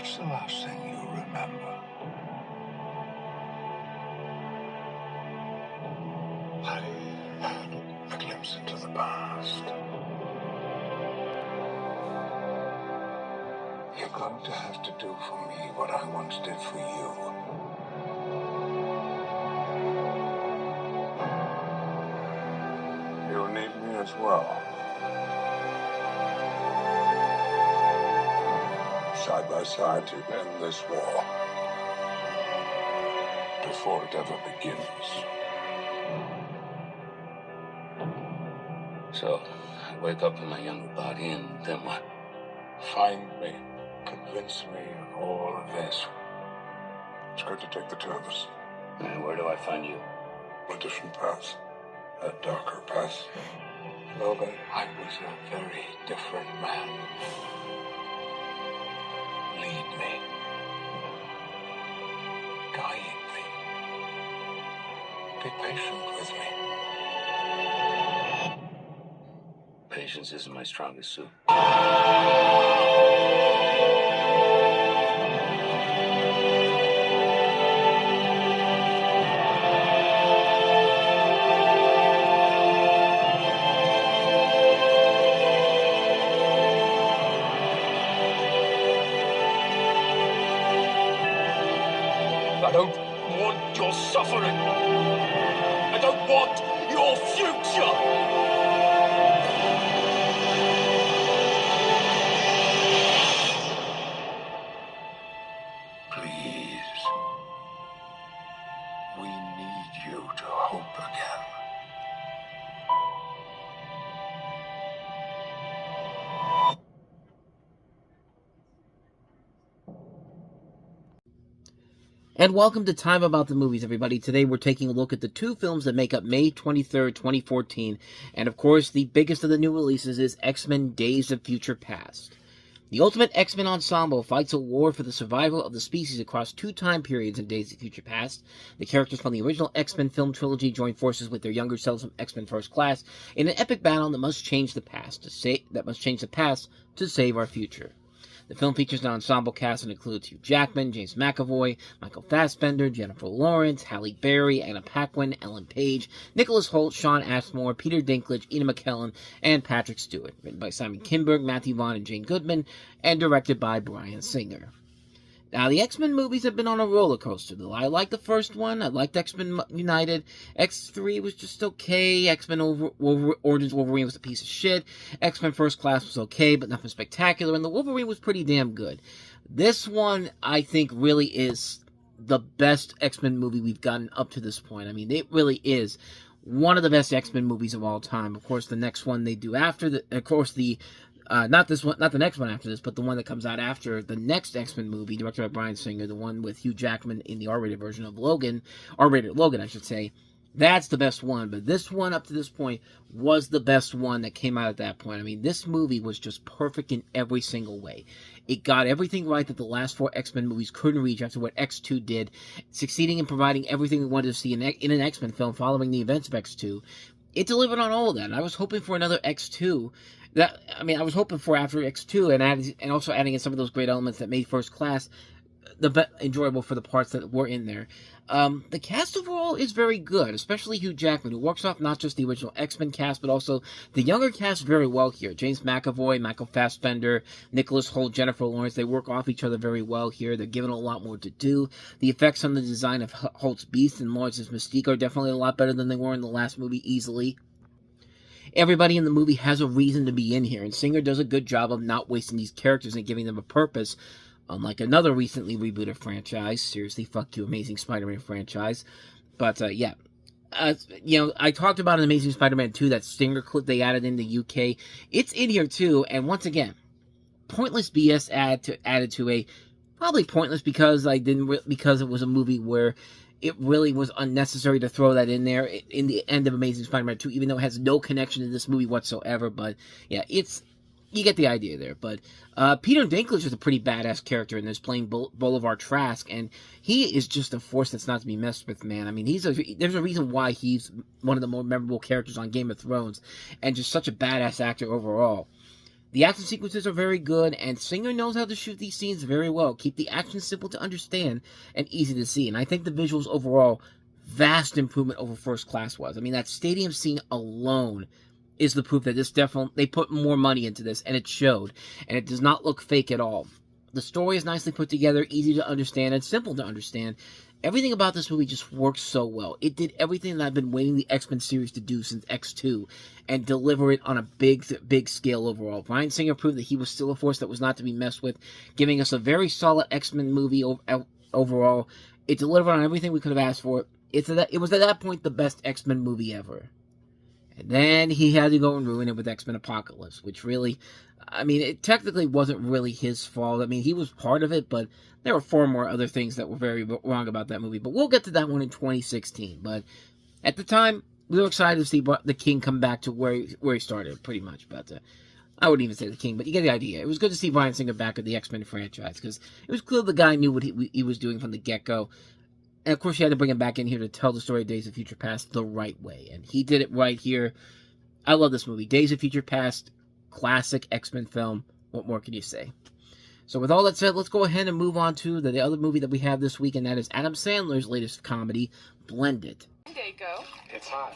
What's the last thing you remember? I had a glimpse into the past. You're going to have to do for me what I once did for you. You'll need me as well. Side by side to end this war. Before it ever begins. So, I wake up in my younger body, and then what? Find me. Convince me of all of this. It's going to take the two of us. And where do I find you? A different path. A darker path. Logan, I was a very different man. Lead me. Guide me. Be patient with me. Patience isn't my strongest suit. I don't want your suffering. I don't want your future. Please. We need you to hope again. And welcome to Time About the Movies, everybody. Today we're taking a look at the two films that make up May 23rd, 2014. And of course, the biggest of the new releases is X-Men Days of Future Past. The Ultimate X-Men Ensemble fights a war for the survival of the species across two time periods in Days of Future Past. The characters from the original X-Men film trilogy join forces with their younger selves from X-Men First Class in an epic battle that must change the past to save our future. The film features an ensemble cast that includes Hugh Jackman, James McAvoy, Michael Fassbender, Jennifer Lawrence, Halle Berry, Anna Paquin, Ellen Page, Nicholas Hoult, Sean Ashmore, Peter Dinklage, Ian McKellen, and Patrick Stewart. Written by Simon Kinberg, Matthew Vaughn, and Jane Goodman, and directed by Bryan Singer. Now, the X-Men movies have been on a roller coaster, though. I liked the first one. I liked X-Men United. X3 was just okay. X-Men Origins Wolverine was a piece of shit. X-Men First Class was okay, but nothing spectacular. And the Wolverine was pretty damn good. This one, I think, really is the best X-Men movie we've gotten up to this point. I mean, it really is one of the best X-Men movies of all time. Of course, the next one they do after not the next one after this, but the one that comes out after the next X-Men movie, directed by Bryan Singer, the one with Hugh Jackman in the R-rated version of Logan, R-rated Logan, I should say. That's the best one, but this one, up to this point, was the best one that came out at that point. I mean, this movie was just perfect in every single way. It got everything right that the last four X-Men movies couldn't reach after what X2 did, succeeding in providing everything we wanted to see in an X-Men film following the events of X2. It delivered on all of that, and I was hoping for another X2. I was hoping for after X2 and also adding in some of those great elements that made First Class enjoyable for the parts that were in there. The cast overall is very good, especially Hugh Jackman, who works off not just the original X-Men cast, but also the younger cast very well here. James McAvoy, Michael Fassbender, Nicholas Hoult, Jennifer Lawrence, they work off each other very well here. They're given a lot more to do. The effects on the design of Holt's Beast and Lawrence's Mystique are definitely a lot better than they were in the last movie, easily. Everybody in the movie has a reason to be in here, and Singer does a good job of not wasting these characters and giving them a purpose, unlike another recently rebooted franchise. Seriously, fuck you, Amazing Spider-Man franchise. But, I talked about an Amazing Spider-Man 2, that Stinger clip they added in the UK. It's in here, too, and once again, pointless BS added to a, probably pointless because it was a movie where it really was unnecessary to throw that in there in the end of Amazing Spider-Man 2, even though it has no connection to this movie whatsoever. But, yeah, you get the idea there. But Peter Dinklage is a pretty badass character in this, playing Bolivar Trask, and he is just a force that's not to be messed with, man. I mean, there's a reason why he's one of the more memorable characters on Game of Thrones, and just such a badass actor overall. The action sequences are very good, and Singer knows how to shoot these scenes very well. Keep the action simple to understand and easy to see. And I think the visuals overall, vast improvement over First Class was. I mean, that stadium scene alone is the proof that this definitely, they put more money into this, and it showed. And it does not look fake at all. The story is nicely put together, easy to understand, and simple to understand. Everything about this movie just works so well. It did everything that I've been waiting the X-Men series to do since X2, and deliver it on a big scale overall. Bryan Singer proved that he was still a force that was not to be messed with, giving us a very solid X-Men movie overall. It delivered on everything we could have asked for. It was at that point the best X-Men movie ever. And then he had to go and ruin it with X-Men Apocalypse, which really, I mean, it technically wasn't really his fault. I mean, he was part of it, but there were far more other things that were very wrong about that movie. But we'll get to that one in 2016. But at the time, we were excited to see the King come back to where he started, pretty much. But I wouldn't even say the King, but you get the idea. It was good to see Bryan Singer back at the X-Men franchise, because it was clear the guy knew what he was doing from the get-go. And, of course, you had to bring him back in here to tell the story of Days of Future Past the right way. And he did it right here. I love this movie. Days of Future Past, classic X-Men film. What more can you say? So with all that said, let's go ahead and move on to the other movie that we have this week, and that is Adam Sandler's latest comedy, Blended. Dago. It's hot.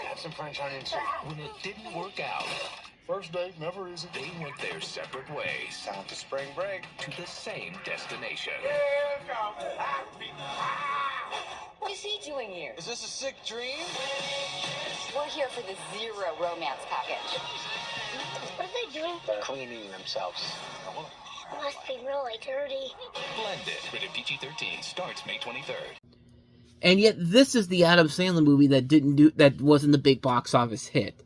Have some French onion soup. When it didn't work out, First date, never easy. they went their separate ways Time to spring break. to the same destination. What is he doing here? Is this a sick dream? We're here for the zero romance package. What are they doing? Cleaning themselves. Must be really dirty. Blended, rated PG-13, starts May 23rd. And yet, this is the Adam Sandler movie that wasn't the big box office hit.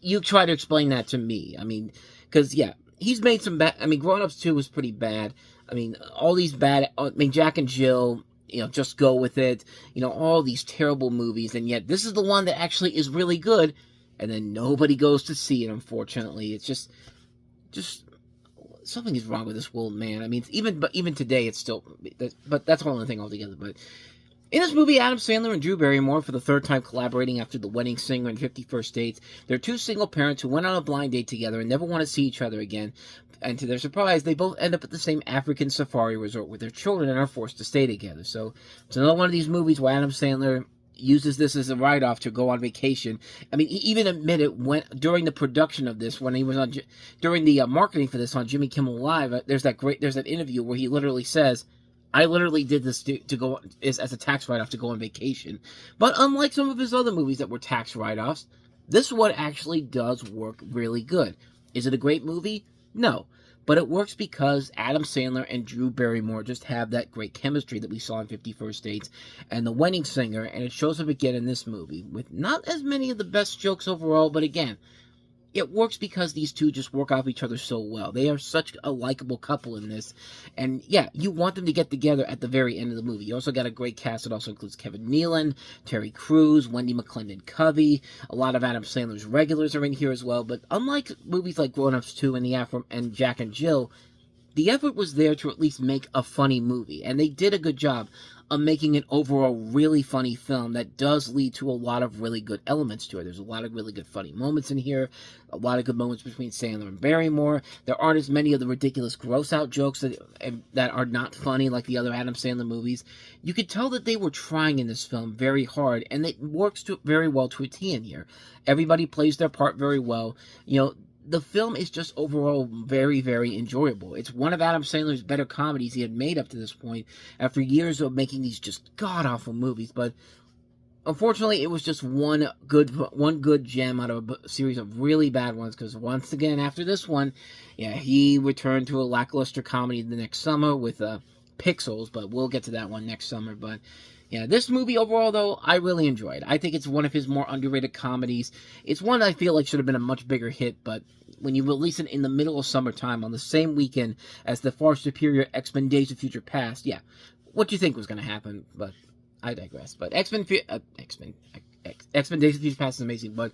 You try to explain that to me. I mean, because, yeah, he's made some bad... I mean, Grown Ups 2 was pretty bad. I mean, all these bad... I mean, Jack and Jill, Just Go With It. All these terrible movies. And yet, this is the one that actually is really good. And then nobody goes to see it, unfortunately. It's just... Something is wrong with this world, man. I mean, even today, it's still... But that's a whole other thing altogether. But in this movie, Adam Sandler and Drew Barrymore, for the third time collaborating after The Wedding Singer and 50 First Dates, they're two single parents who went on a blind date together and never want to see each other again. And to their surprise, they both end up at the same African safari resort with their children and are forced to stay together. So it's another one of these movies where Adam Sandler uses this as a write-off to go on vacation. I mean, he even admitted during the production of this, when he was during the marketing for this on Jimmy Kimmel Live, there's that interview where he literally says, I literally did this to go as a tax write-off to go on vacation. But unlike some of his other movies that were tax write-offs, this one actually does work really good. Is it a great movie? No. But it works because Adam Sandler and Drew Barrymore just have that great chemistry that we saw in 50 First Dates and The Wedding Singer, and it shows up again in this movie, with not as many of the best jokes overall, but again, it works because these two just work off each other so well. They are such a likable couple in this. And yeah, you want them to get together at the very end of the movie. You also got a great cast. It also includes Kevin Nealon, Terry Crews, Wendy McClendon-Covey. A lot of Adam Sandler's regulars are in here as well. But unlike movies like Grown Ups 2 and Jack and Jill, the effort was there to at least make a funny movie. And they did a good job of making an overall really funny film that does lead to a lot of really good elements to it. There's a lot of really good funny moments in here, a lot of good moments between Sandler and Barrymore. There aren't as many of the ridiculous gross-out jokes that are not funny like the other Adam Sandler movies. You could tell that they were trying in this film very hard, and it works very well to a T in here. Everybody plays their part very well. The film is just overall very, very enjoyable. It's one of Adam Sandler's better comedies he had made up to this point after years of making these just god-awful movies. But unfortunately, it was just one good gem out of a series of really bad ones, because once again, after this one, he returned to a lackluster comedy the next summer with Pixels, but we'll get to that one next summer. But yeah, this movie overall, though, I really enjoyed. I think it's one of his more underrated comedies. It's one I feel like should have been a much bigger hit, but when you release it in the middle of summertime on the same weekend as the far superior X-Men Days of Future Past, what do you think was going to happen? But I digress. But X-Men Days of Future Past is amazing, but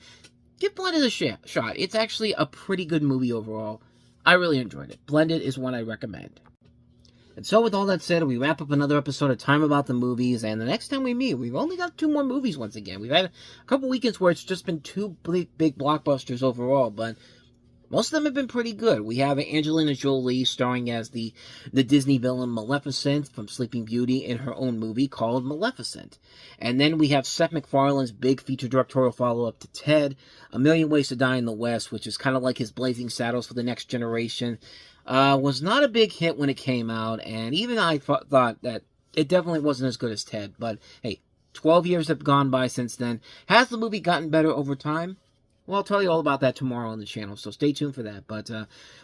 give Blended a shot. It's actually a pretty good movie overall. I really enjoyed it. Blended is one I recommend. And so with all that said, we wrap up another episode of Time About the Movies, and the next time we meet, we've only got 2 more movies once again. We've had a couple weekends where it's just been 2 big blockbusters overall, but most of them have been pretty good. We have Angelina Jolie starring as the Disney villain Maleficent from Sleeping Beauty in her own movie called Maleficent. And then we have Seth MacFarlane's big feature directorial follow-up to Ted, A Million Ways to Die in the West, which is kind of like his Blazing Saddles for the next generation. Was not a big hit when it came out, and even I thought that it definitely wasn't as good as Ted. But hey, 12 years have gone by since then. Has the movie gotten better over time? Well, I'll tell you all about that tomorrow on the channel, so stay tuned for that. But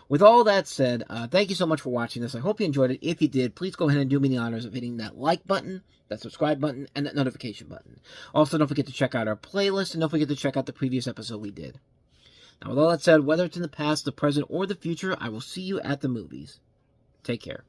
with all that said, thank you so much for watching this. I hope you enjoyed it. If you did, please go ahead and do me the honors of hitting that like button, that subscribe button, and that notification button. Also, don't forget to check out our playlist, and don't forget to check out the previous episode we did. Now, with all that said, whether it's in the past, the present, or the future, I will see you at the movies. Take care.